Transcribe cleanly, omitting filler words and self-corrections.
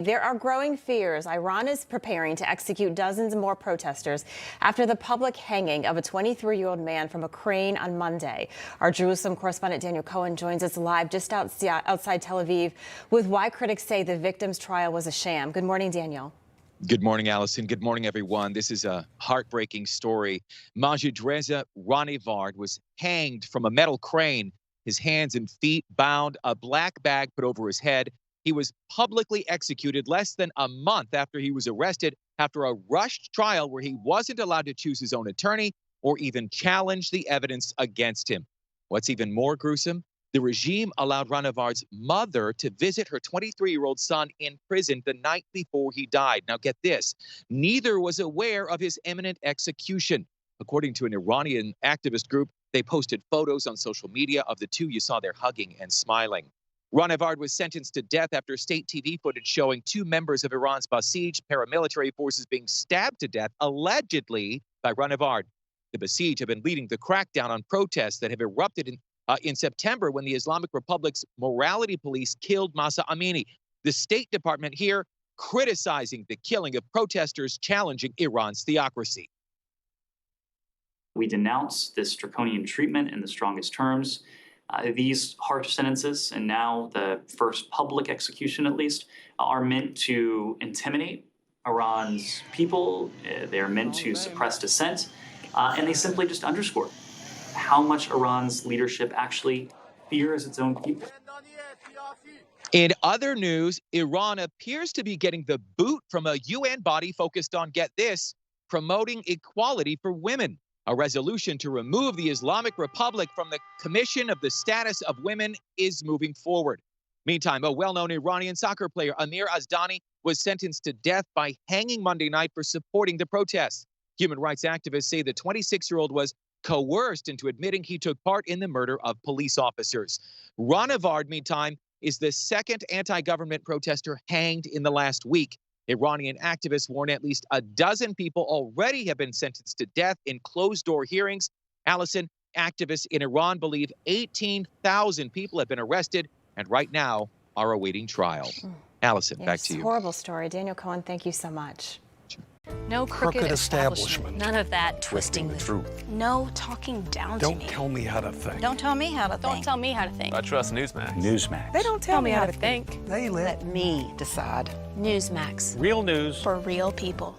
There are growing fears Iran is preparing to execute dozens more protesters after the public hanging of a 23-year-old man from a crane on Monday. Our Jerusalem correspondent Daniel Cohen joins us live just outside Tel Aviv with why critics say the victim's trial was a sham. Good morning, Daniel. Good morning, Allison. Good morning, everyone. This is a heartbreaking story. Majid Reza Ranivard was hanged from a metal crane, his hands and feet bound, a black bag put over his head. He was publicly executed less than a month after he was arrested after a rushed trial where he wasn't allowed to choose his own attorney or even challenge the evidence against him. What's even more gruesome? The regime allowed Ranivard's mother to visit her 23-year-old son in prison the night before he died. Now get this, neither was aware of his imminent execution. According to an Iranian activist group, they posted photos on social media of the two. You saw they're hugging and smiling. Ranivard was sentenced to death after state TV footage showing two members of Iran's Basij paramilitary forces being stabbed to death, allegedly by Ranivard. The Basij have been leading the crackdown on protests that have erupted in September when the Islamic Republic's morality police killed Mahsa Amini. The State Department here criticizing the killing of protesters challenging Iran's theocracy. We denounce this draconian treatment in the strongest terms. These harsh sentences, and now the first public execution at least, are meant to intimidate Iran's people. They're meant to suppress dissent, and they simply just underscore how much Iran's leadership actually fears its own people. In other news, Iran appears to be getting the boot from a UN body focused on, get this, promoting equality for women. A resolution to remove the Islamic Republic from the Commission of the Status of Women is moving forward. Meantime, a well-known Iranian soccer player, Amir Azdani, was sentenced to death by hanging Monday night for supporting the protests. Human rights activists say the 26-year-old was coerced into admitting he took part in the murder of police officers. Ranivard, meantime, is the second anti-government protester hanged in the last week. Iranian activists warn at least a dozen people already have been sentenced to death in closed-door hearings. Allison, activists in Iran believe 18,000 people have been arrested and right now are awaiting trial. Allison, yes, back to you. Horrible story. Daniel Cohen, thank you so much. No crooked establishment. None of that twisting the truth. No talking down to me. Don't tell me how to think. Don't tell me how to think. Don't tell me how to think. I trust Newsmax. Newsmax. They don't tell me how to think. They let me decide. Newsmax. real news For real people.